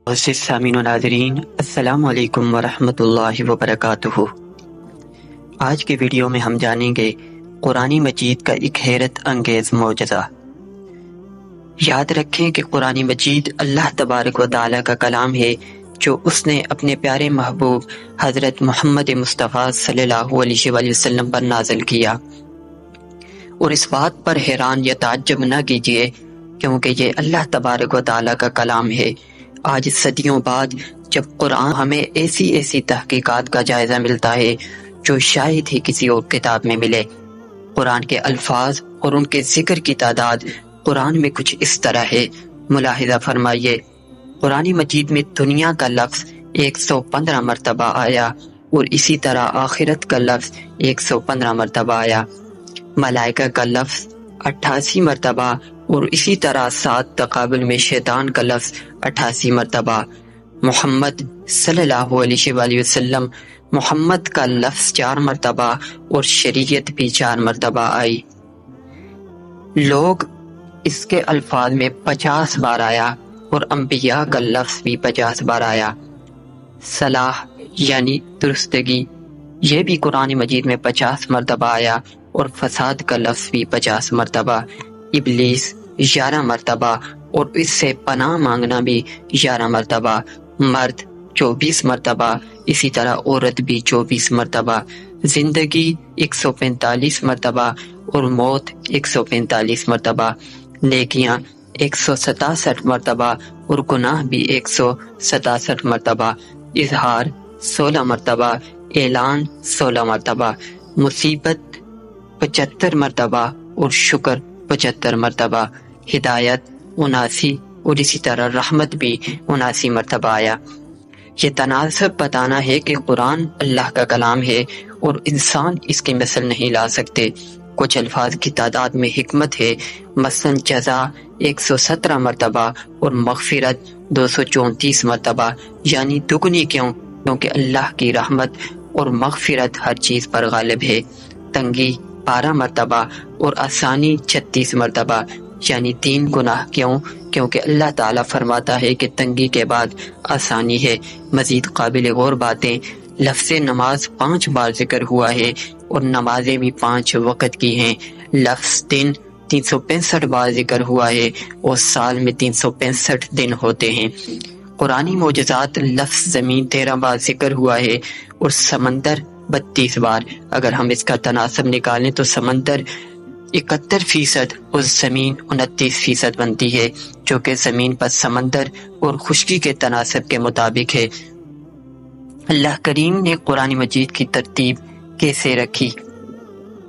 معزز سامعین و ناظرین، السلام علیکم ورحمۃ اللہ وبرکاتہ۔ آج کے ویڈیو میں ہم جانیں گے قرآن مجید کا ایک حیرت انگیز معجزہ۔ یاد رکھیں کہ قرآن مجید اللہ تبارک و تعالیٰ کا کلام ہے جو اس نے اپنے پیارے محبوب حضرت محمد مصطفیٰ صلی اللہ علیہ وآلہ وسلم پر نازل کیا، اور اس بات پر حیران یا تعجب نہ کیجیے کیونکہ یہ اللہ تبارک و تعالیٰ کا کلام ہے۔ آج صدیوں بعد جب قرآن ہمیں ایسی تحقیقات کا جائزہ ملتا ہے جو شاید ہی کسی اور کتاب میں ملے، قرآن کے الفاظ اور ان کے ذکر کی تعداد قرآن میں کچھ اس طرح ہے۔ ملاحظہ فرمائیے، قرآن مجید میں دنیا کا لفظ 115 مرتبہ آیا اور اسی طرح آخرت کا لفظ 115 مرتبہ آیا، ملائکہ کا لفظ 88 مرتبہ اور اسی طرح 7 تقابل میں شیطان کا لفظ 88 مرتبہ، محمد صلی اللہ علیہ وآلہ وسلم محمد کا لفظ 4 مرتبہ اور شریعت بھی 4 مرتبہ آئی۔ لوگ اس کے الفاظ میں 50 بار آیا اور انبیاء کا لفظ بھی 50 بار آیا۔ صلاح یعنی درستگی، یہ بھی قرآن مجید میں 50 مرتبہ آیا اور فساد کا لفظ بھی 50 مرتبہ، ابلیس 11 مرتبہ اور اس سے پناہ مانگنا بھی 11 مرتبہ، مرد 24 مرتبہ، اسی طرح عورت بھی 24 مرتبہ، زندگی 145 مرتبہ اور موت 145 مرتبہ، نیکیاں 167 مرتبہ اور گناہ بھی 167 مرتبہ، اظہار 16 مرتبہ، اعلان 16 مرتبہ، مصیبت 75 مرتبہ اور شکر 75 مرتبہ، ہدایت 79 اور اسی طرح رحمت بھی 79 مرتبہ آیا۔ یہ تناسب بتانا ہے کہ قرآن اللہ کا کلام ہے اور انسان اس کی مثل نہیں لا سکتے۔ کچھ الفاظ کی تعداد میں حکمت ہے، مثلا جزا 117 مرتبہ اور مغفرت 234 مرتبہ، یعنی دگنی کیوں؟ کیونکہ اللہ کی رحمت اور مغفرت ہر چیز پر غالب ہے۔ تنگی 12 مرتبہ اور آسانی 36 مرتبہ، یعنی 3 گناہ کیوں؟ کیونکہ اللہ تعالیٰ فرماتا ہے کہ تنگی کے بعد آسانی ہے۔ مزید قابل غور باتیں، لفظ نماز 5 بار ذکر ہوا ہے اور نمازیں بھی 5 وقت کی ہیں۔ لفظ دن 365 بار ذکر ہوا ہے اور سال میں 365 دن ہوتے ہیں۔ قرآنی معجزات، لفظ زمین 13 بار ذکر ہوا ہے اور سمندر 32 بار۔ اگر ہم اس کا تناسب نکالیں تو سمندر 71% اور زمین 29% بنتی ہے، جو کہ زمین پر سمندر اور خشکی کے تناسب کے مطابق ہے۔ اللہ کریم نے قرآن مجید کی ترتیب کیسے رکھی؟